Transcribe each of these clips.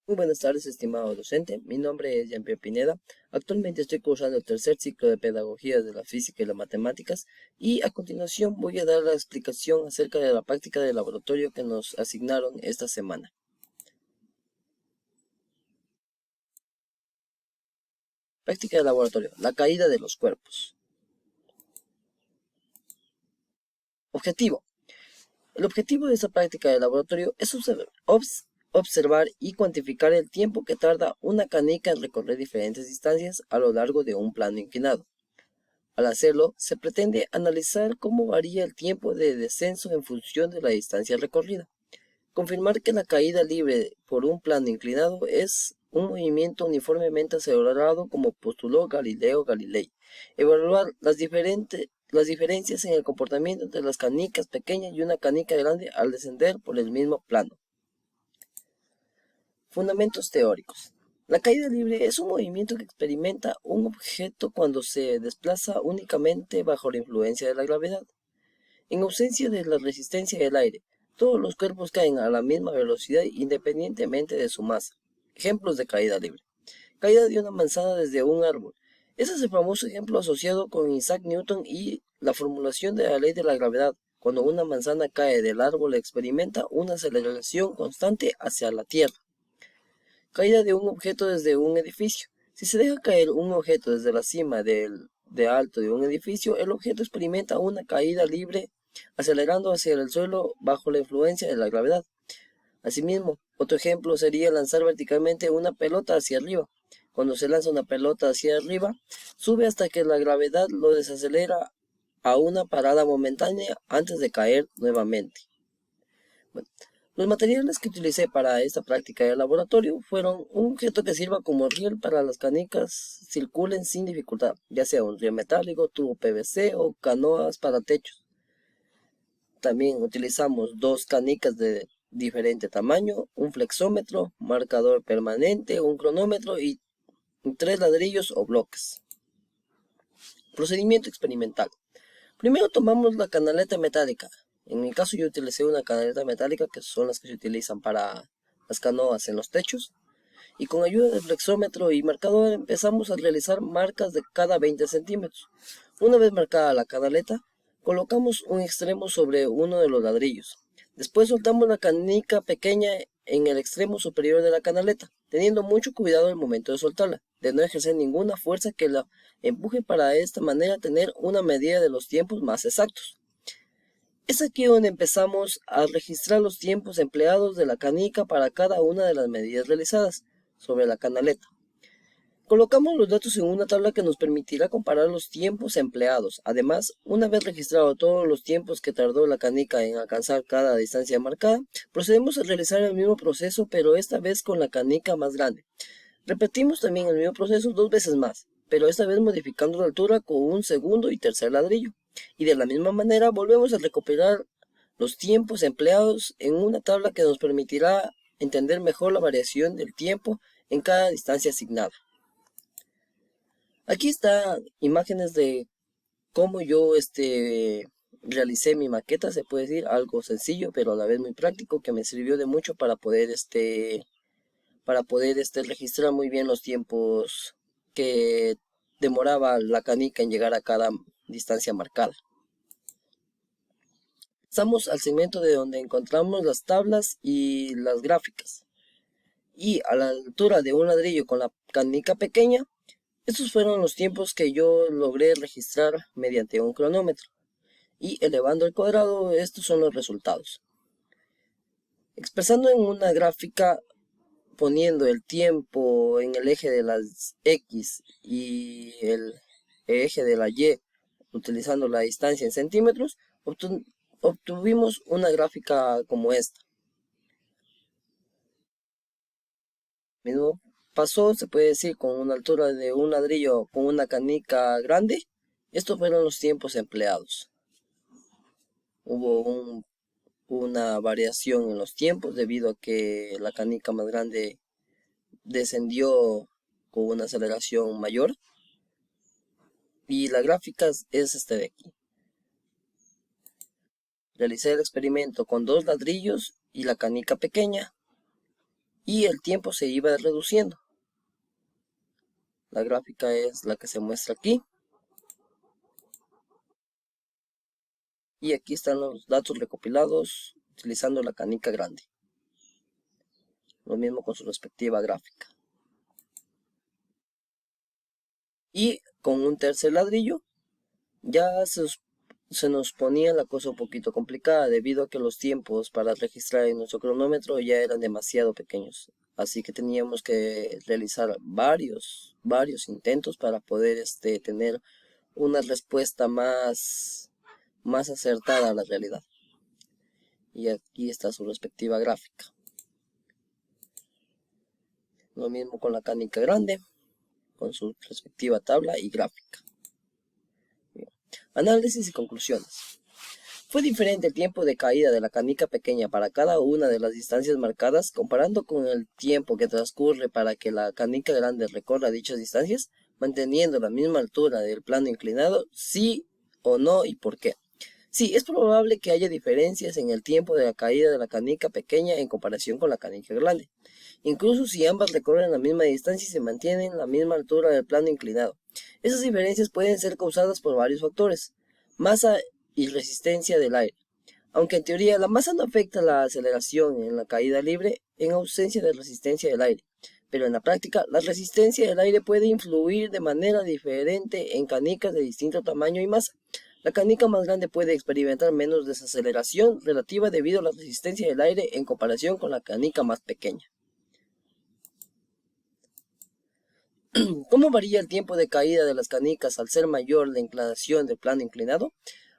Muy buenas tardes, estimado docente. Mi nombre es Jean-Pierre Pineda. Actualmente estoy cursando el tercer ciclo de Pedagogía de la Física y las Matemáticas y a continuación voy a dar la explicación acerca de la práctica de laboratorio que nos asignaron esta semana. Práctica de laboratorio. La caída de los cuerpos. Objetivo. El objetivo de esta práctica de laboratorio es observar y cuantificar el tiempo que tarda una canica en recorrer diferentes distancias a lo largo de un plano inclinado. Al hacerlo, se pretende analizar cómo varía el tiempo de descenso en función de la distancia recorrida. Confirmar que la caída libre por un plano inclinado es un movimiento uniformemente acelerado como postuló Galileo Galilei. Evaluar las diferencias en el comportamiento entre las canicas pequeñas y una canica grande al descender por el mismo plano. Fundamentos teóricos. La caída libre es un movimiento que experimenta un objeto cuando se desplaza únicamente bajo la influencia de la gravedad. En ausencia de la resistencia del aire, todos los cuerpos caen a la misma velocidad independientemente de su masa. Ejemplos de caída libre. Caída de una manzana desde un árbol. Ese es el famoso ejemplo asociado con Isaac Newton y la formulación de la ley de la gravedad. Cuando una manzana cae del árbol experimenta una aceleración constante hacia la Tierra. Caída de un objeto desde un edificio. Si se deja caer un objeto desde la cima de alto de un edificio, el objeto experimenta una caída libre, acelerando hacia el suelo bajo la influencia de la gravedad. Asimismo, otro ejemplo sería lanzar verticalmente una pelota hacia arriba. Cuando se lanza una pelota hacia arriba, sube hasta que la gravedad lo desacelera a una parada momentánea antes de caer nuevamente. Bueno, los materiales que utilicé para esta práctica de laboratorio fueron un objeto que sirva como riel para las canicas circulen sin dificultad, ya sea un riel metálico, tubo PVC o canoas para techos. También utilizamos dos canicas de diferente tamaño, un flexómetro, marcador permanente, un cronómetro y 3 ladrillos o bloques. Procedimiento experimental. Primero tomamos la canaleta metálica. En mi caso yo utilicé una canaleta metálica que son las que se utilizan para las canoas en los techos. Y con ayuda del flexómetro y marcador empezamos a realizar marcas de cada 20 centímetros. Una vez marcada la canaleta, colocamos un extremo sobre uno de los ladrillos. Después soltamos la canica pequeña en el extremo superior de la canaleta, teniendo mucho cuidado al momento de soltarla, de no ejercer ninguna fuerza que la empuje para de esta manera tener una medida de los tiempos más exactos. Es aquí donde empezamos a registrar los tiempos empleados de la canica para cada una de las medidas realizadas sobre la canaleta. Colocamos los datos en una tabla que nos permitirá comparar los tiempos empleados. Además, una vez registrado todos los tiempos que tardó la canica en alcanzar cada distancia marcada, procedemos a realizar el mismo proceso, pero esta vez con la canica más grande. Repetimos también el mismo proceso 2 veces más, pero esta vez modificando la altura con un segundo y tercer ladrillo. Y de la misma manera volvemos a recopilar los tiempos empleados en una tabla que nos permitirá entender mejor la variación del tiempo en cada distancia asignada. Aquí están imágenes de cómo yo realicé mi maqueta, se puede decir algo sencillo, pero a la vez muy práctico, que me sirvió de mucho para poder registrar muy bien los tiempos que demoraba la canica en llegar a cada distancia marcada. Pasamos al segmento de donde encontramos las tablas y las gráficas. Y a la altura de un ladrillo con la canica pequeña, estos fueron los tiempos que yo logré registrar mediante un cronómetro. Y elevando al cuadrado, estos son los resultados. Expresando en una gráfica, poniendo el tiempo en el eje de las X y el eje de la Y, utilizando la distancia en centímetros, obtuvimos una gráfica como esta. Mismo pasó, se puede decir, con una altura de un ladrillo con una canica grande. Estos fueron los tiempos empleados. Hubo una variación en los tiempos debido a que la canica más grande descendió con una aceleración mayor. Y la gráfica es este de aquí. Realicé el experimento con 2 ladrillos y la canica pequeña. y el tiempo se iba reduciendo. La gráfica es la que se muestra aquí. Y aquí están los datos recopilados utilizando la canica grande. Lo mismo con su respectiva gráfica. Y con un tercer ladrillo ya se nos ponía la cosa un poquito complicada debido a que los tiempos para registrar en nuestro cronómetro ya eran demasiado pequeños. Así que teníamos que realizar varios intentos para poder tener una respuesta más acertada a la realidad. Y aquí está su respectiva gráfica. Lo mismo con la canica grande, con su respectiva tabla y gráfica. Bien. Análisis y conclusiones. Fue diferente el tiempo de caída de la canica pequeña para cada una de las distancias marcadas, comparando con el tiempo que transcurre para que la canica grande recorra dichas distancias, manteniendo la misma altura del plano inclinado, sí o no y por qué. Sí, es probable que haya diferencias en el tiempo de la caída de la canica pequeña en comparación con la canica grande, incluso si ambas recorren la misma distancia y se mantienen a la misma altura del plano inclinado. Esas diferencias pueden ser causadas por varios factores: masa y resistencia del aire. Aunque en teoría la masa no afecta la aceleración en la caída libre en ausencia de resistencia del aire, pero en la práctica la resistencia del aire puede influir de manera diferente en canicas de distinto tamaño y masa. La canica más grande puede experimentar menos desaceleración relativa debido a la resistencia del aire en comparación con la canica más pequeña. ¿Cómo varía el tiempo de caída de las canicas al ser mayor la inclinación del plano inclinado?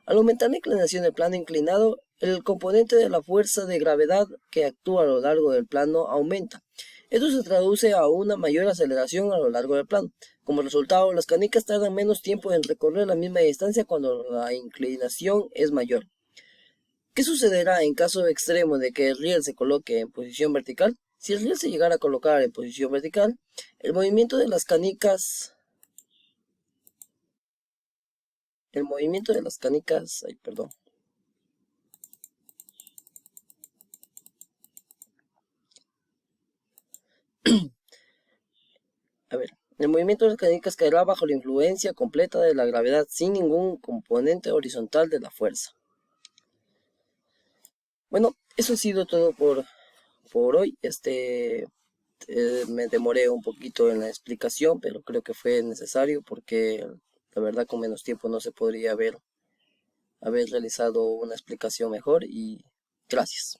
Al aumentar la inclinación del plano inclinado, el componente de la fuerza de gravedad que actúa a lo largo del plano aumenta. Esto se traduce a una mayor aceleración a lo largo del plano. Como resultado, las canicas tardan menos tiempo en recorrer la misma distancia cuando la inclinación es mayor. ¿Qué sucederá en caso extremo de que el riel se coloque en posición vertical? Si el riel se llegara a colocar en posición vertical, el movimiento de las canicas, ay, perdón. A ver, el movimiento de las canicas caerá bajo la influencia completa de la gravedad sin ningún componente horizontal de la fuerza. Bueno, eso ha sido todo por hoy. Me demoré un poquito en la explicación, pero creo que fue necesario porque la verdad con menos tiempo no se podría haber realizado una explicación mejor y gracias.